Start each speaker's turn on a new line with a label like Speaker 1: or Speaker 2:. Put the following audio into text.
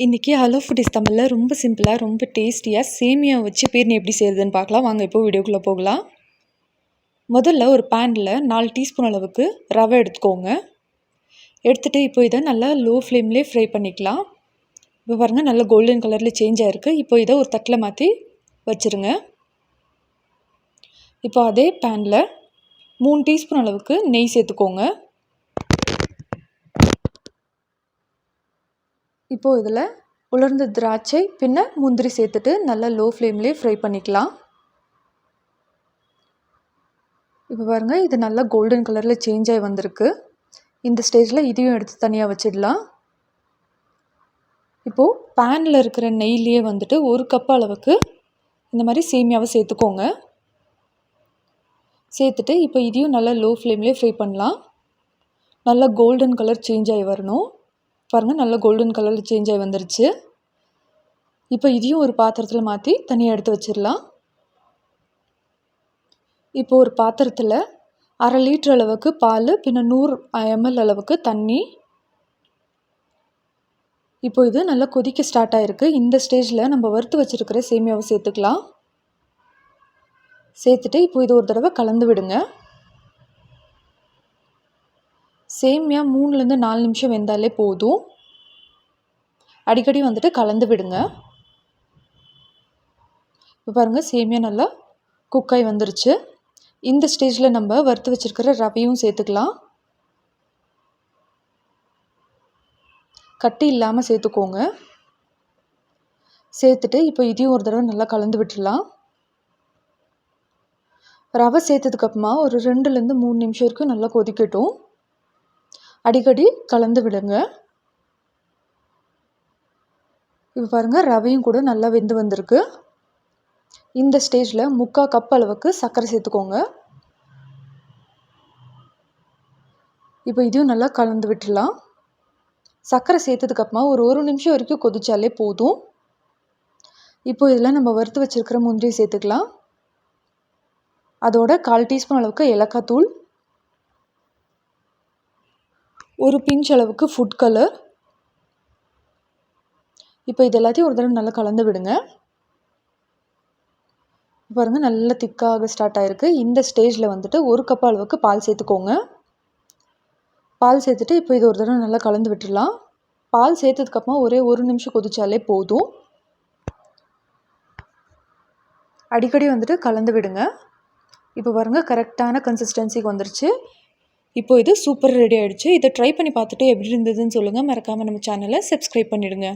Speaker 1: இன்றைக்கி hello foodies தமிழில் ரொம்ப சிம்பிளாக ரொம்ப டேஸ்டியாக சேமியா வச்சு பேர்னி எப்படி செய்கிறதுன்னு பார்க்கலாம். வாங்க இப்போ வீடியோக்குள்ளே போகலாம். முதல்ல ஒரு பேனில் 4 டீஸ்பூன் அளவுக்கு ரவை எடுத்துக்கோங்க. எடுத்துகிட்டு இப்போ இதை நல்லா லோ ஃப்ளேம்லேயே ஃப்ரை பண்ணிக்கலாம். இப்போ பாருங்கள் நல்லா கோல்டன் கலரில் சேஞ்ச் ஆகிருக்கு. இப்போ இதை ஒரு தட்டில் மாற்றி வச்சுருங்க. இப்போ அதே பேனில் 3 டீஸ்பூன் அளவுக்கு நெய் சேர்த்துக்கோங்க. இப்போது இதில் உலர்ந்த திராட்சை பின்ன முந்திரி சேர்த்துட்டு நல்லா லோ ஃப்ளேம்லேயே ஃப்ரை பண்ணிக்கலாம். இப்போ பாருங்கள் இது நல்லா கோல்டன் கலரில் சேஞ்ச் ஆகி வந்திருக்கு. இந்த ஸ்டேஜில் இதையும் எடுத்து தனியாக வச்சிடலாம். இப்போது பேனில் இருக்கிற நெய்லேயே வந்துட்டு 1 கப் அளவுக்கு இந்த மாதிரி சேமியாவை சேர்த்துக்கோங்க. சேர்த்துட்டு இப்போ இதையும் நல்லா லோ ஃப்ளேம்லேயே ஃப்ரை பண்ணலாம். நல்லா கோல்டன் கலர் சேஞ்ச் ஆகி வரணும். பாருங்கள் நல்லா கோல்டன் கலரில் சேஞ்ச் ஆகி வந்துருச்சு. இப்போ இதையும் ஒரு பாத்திரத்தில் மாற்றி தனியாக எடுத்து வச்சிடலாம். இப்போ ஒரு பாத்திரத்தில் 1/2 லிட்டர் அளவுக்கு பால் பின்ன 100 ml அளவுக்கு தண்ணி. இப்போ இது நல்லா கொதிக்க ஸ்டார்ட் ஆகிருக்கு. இந்த ஸ்டேஜில் நம்ம வறுத்து வச்சுருக்கிற சேமியாவை சேர்த்துக்கலாம். சேர்த்துட்டு இப்போ இது ஒரு தடவை கலந்து விடுங்க. சேமியா 3லேருந்து 4 நிமிஷம் வெந்தாலே போதும். அடிக்கடி வந்துட்டு கலந்து விடுங்க. இப்போ பாருங்கள் சேமியா நல்லா குக்காய் வந்துருச்சு. இந்த ஸ்டேஜில் நம்ம வறுத்து வச்சுருக்கிற ரவையும் சேர்த்துக்கலாம். கட்டி இல்லாமல் சேர்த்துக்கோங்க. சேர்த்துட்டு இப்போ இதையும் ஒரு தடவை நல்லா கலந்து விட்டுடலாம். ரவை சேர்த்ததுக்கப்புறமா ஒரு 2லேருந்து 3 நிமிஷம் வரைக்கும் நல்லா கொதிக்கட்டும். அடிக்கடி கலந்து விடுங்க. இப்போ பாருங்கள் ரவையும் கூட நல்லா வெந்து வந்திருக்கு. இந்த ஸ்டேஜில் 3/4 கப் அளவுக்கு சர்க்கரை சேர்த்துக்கோங்க. இப்போ இதையும் நல்லா கலந்து விட்டுடலாம். சர்க்கரை சேர்த்ததுக்கப்புறமா ஒரு 1 நிமிஷம் வரைக்கும் கொதிச்சாலே போதும். இப்போ இதில் நம்ம வறுத்து வச்சுருக்கிற முந்திரி சேர்த்துக்கலாம். அதோட 1/4 டீஸ்பூன் அளவுக்கு ஏலக்காய் தூள், ஒரு பிஞ்ச் அளவுக்கு ஃபுட் கலர். இப்போ இது எல்லாத்தையும் ஒரு தடவை நல்லா கலந்து விடுங்க. பாருங்கள் நல்லா திக்காக ஸ்டார்ட் ஆகிருக்கு. இந்த ஸ்டேஜில் வந்துட்டு 1 கப் அளவுக்கு பால் சேர்த்துக்கோங்க. பால் சேர்த்துட்டு இப்போ இது ஒரு தடவை நல்லா கலந்து விட்டுடலாம். பால் சேர்த்ததுக்கப்புறமா ஒரே 1 நிமிஷம் கொதிச்சாலே போதும். அடிக்கடி வந்துட்டு கலந்து விடுங்க. இப்போ பாருங்கள் கரெக்டான கன்சிஸ்டன்சிக்கு வந்துருச்சு. இப்போ இது சூப்பர் ரெடி ஆகிடுச்சு. இதை ட்ரை பண்ணி பார்த்துட்டு எப்படி இருந்ததுன்னு சொல்லுங்கள். மறக்காமல் நம்ம சேனலை சப்ஸ்கிரைப் பண்ணிவிடுங்க.